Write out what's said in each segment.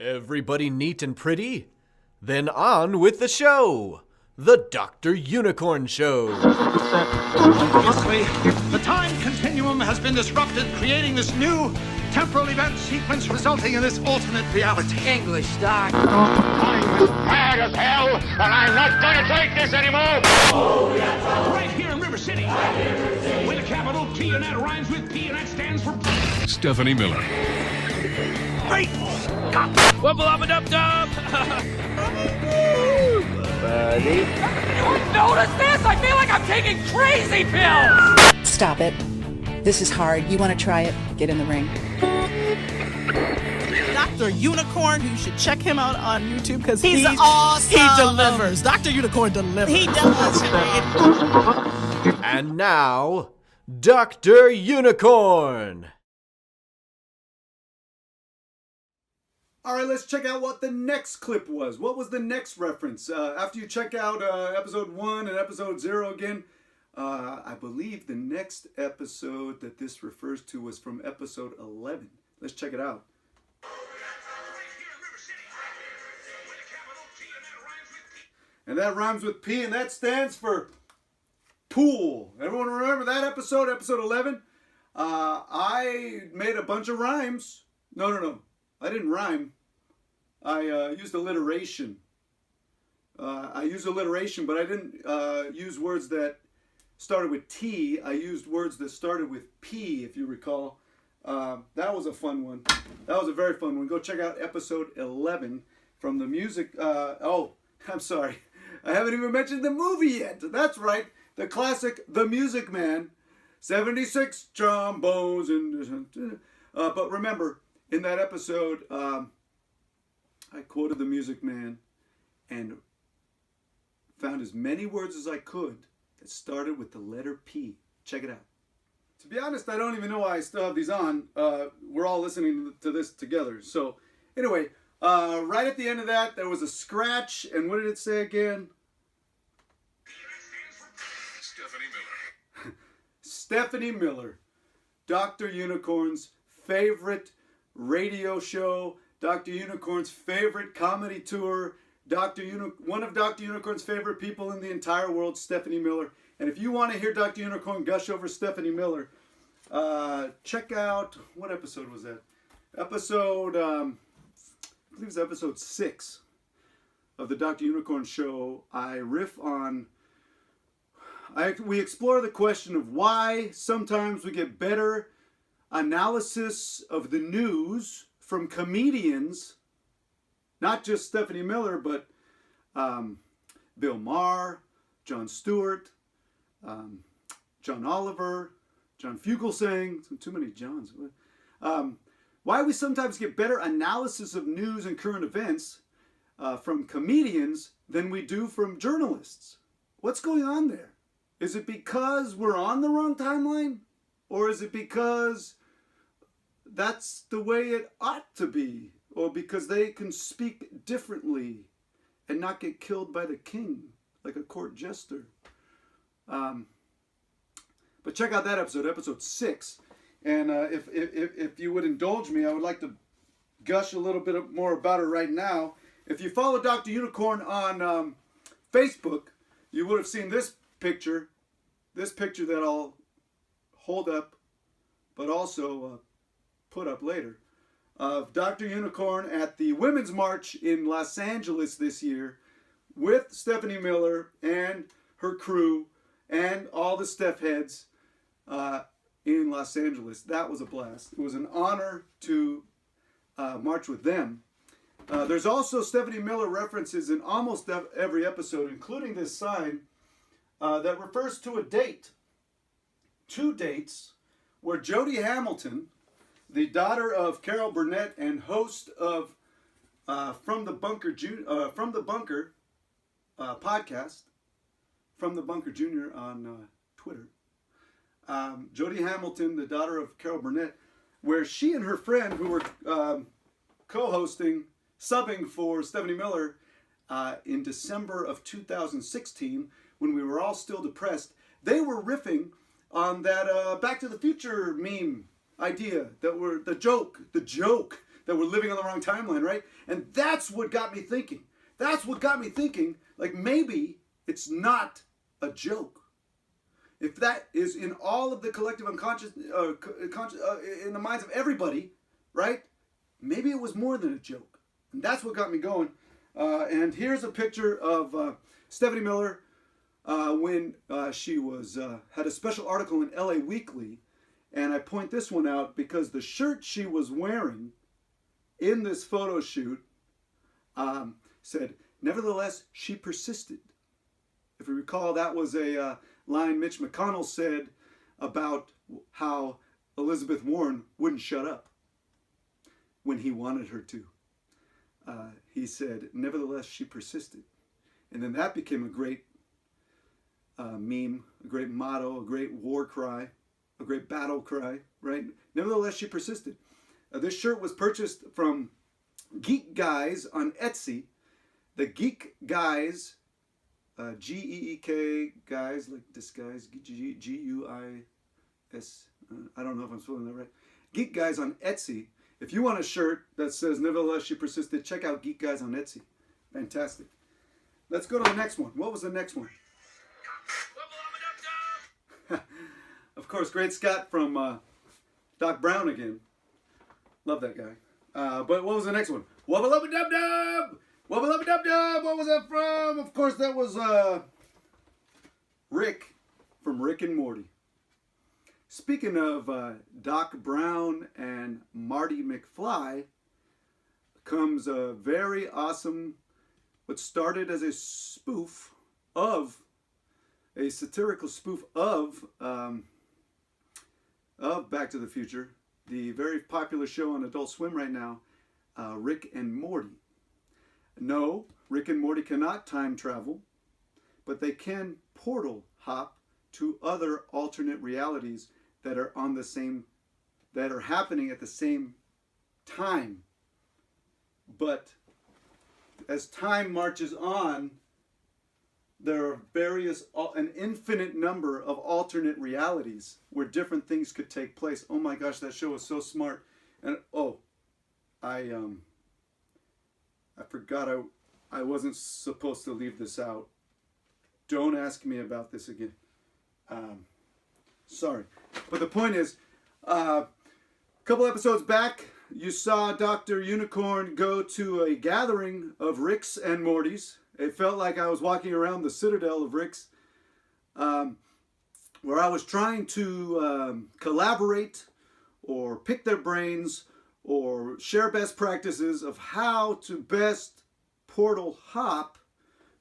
Everybody neat and pretty? Then on with the show! The Dr. Unicorn Show! Obviously, the time continuum has been disrupted, creating this new temporal event sequence resulting in this alternate reality. English, Doc. I'm mad as hell, and I'm not going to take this anymore! Right here in River City. With a capital T, and that rhymes with P, and that stands for... Stephanie Miller. Great! Wubble up a dub dub. Buddy. Notice this? I feel like I'm taking crazy pills. Stop it. This is hard. You want to try it? Get in the ring. Dr. Unicorn, you should check him out on YouTube because he's awesome. He delivers. Dr. Unicorn delivers. He does. And now, Dr. Unicorn! All right, let's check out what the next clip was. What was the next reference? After you check out episode 1 and episode 0 again, I believe the next episode that this refers to was from episode 11. Let's check it out. And that rhymes with P, and that stands for pool. Everyone remember that episode, episode 11? I made a bunch of rhymes. No. I didn't rhyme. I used alliteration. I used alliteration, but I didn't use words that started with T. I used words that started with P, if you recall. That was a fun one. That was a very fun one. Go check out episode 11 from the music. Oh, I'm sorry. I haven't even mentioned the movie yet. That's right. The classic The Music Man. 76 trombones. But remember, in that episode, I quoted The Music Man and found as many words as I could that started with the letter P. Check it out. To be honest, I don't even know why I still have these on. We're all listening to this together. So anyway, right at the end of that, there was a scratch. And what did it say again? Stephanie Miller. Stephanie Miller. Dr. Unicorn's favorite radio show. Dr. Unicorn's favorite comedy tour. One of Dr. Unicorn's favorite people in the entire world, Stephanie Miller. And if you want to hear Dr. Unicorn gush over Stephanie Miller, check out, what episode was that? I believe it was episode 6 of the Dr. Unicorn show. We explore the question of why sometimes we get better analysis of the news from comedians, not just Stephanie Miller, but Bill Maher, Jon Stewart, John Oliver, John Fugelsang, too many Johns. Why we sometimes get better analysis of news and current events from comedians than we do from journalists. What's going on there? Is it because we're on the wrong timeline? Or is it because that's the way it ought to be? Or because they can speak differently and not get killed by the king like a court jester? But check out that episode 6. And if you would indulge me, I would like to gush a little bit more about it right now. If you follow Dr. Unicorn on Facebook, you would have seen this picture that I'll hold up, but also put up later, of Dr. Unicorn at the Women's March in Los Angeles this year with Stephanie Miller and her crew and all the Steph heads in Los Angeles. That was a blast. It was an honor to march with them. There's also Stephanie Miller references in almost every episode, including this sign that refers to a date. 2 dates where Jody Hamilton, the daughter of Carol Burnett and host of From the Bunker podcast, From the Bunker Jr. on Twitter. Jody Hamilton, the daughter of Carol Burnett, where she and her friend, who were co-hosting, subbing for Stephanie Miller in December of 2016, when we were all still depressed, they were riffing on that Back to the Future meme idea, that were the joke that we're living on the wrong timeline, right? And that's what got me thinking. That's what got me thinking, like maybe it's not a joke. If that is in all of the collective unconscious, in the minds of everybody, right? Maybe it was more than a joke. And that's what got me going. And here's a picture of Stephanie Miller when she was had a special article in LA Weekly. And I point this one out because the shirt she was wearing in this photo shoot said, "Nevertheless, she persisted." If you recall, that was a line Mitch McConnell said about how Elizabeth Warren wouldn't shut up when he wanted her to. He said, "Nevertheless, she persisted." And then that became a great meme, a great motto, a great war cry, a great battle cry, right? Nevertheless, she persisted. This shirt was purchased from Geek Guys on Etsy. The Geek Guys, G-E-E-K, guys, like disguise, G-U-I-S, I don't know if I'm spelling that right. Geek Guys on Etsy. If you want a shirt that says, "Nevertheless, she persisted," check out Geek Guys on Etsy. Fantastic. Let's go to the next one. What was the next one? Of course, Great Scott from Doc Brown again. Love that guy. But what was the next one? Wubba lubba dub dub! Wubba lubba dub dub! What was that from? Of course, that was Rick from Rick and Morty. Speaking of Doc Brown and Marty McFly, comes a very awesome, what started as a spoof of, a satirical spoof of Back to the Future, the very popular show on Adult Swim right now, Rick and Morty. No, Rick and Morty cannot time travel, but they can portal hop to other alternate realities that are on the same, that are happening at the same time. But as time marches on, there are an infinite number of alternate realities where different things could take place. Oh my gosh, that show was so smart. And I forgot I wasn't supposed to leave this out. Don't ask me about this again. Sorry. But the point is, a couple episodes back, you saw Dr. Unicorn go to a gathering of Ricks and Mortys. It felt like I was walking around the citadel of Ricks, where I was trying to collaborate or pick their brains or share best practices of how to best portal hop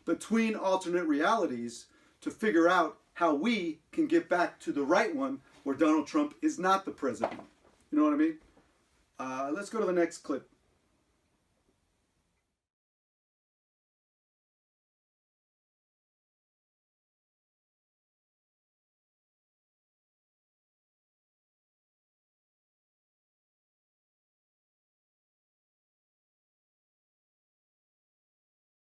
between alternate realities to figure out how we can get back to the right one where Donald Trump is not the president. You know what I mean? Let's go to the next clip.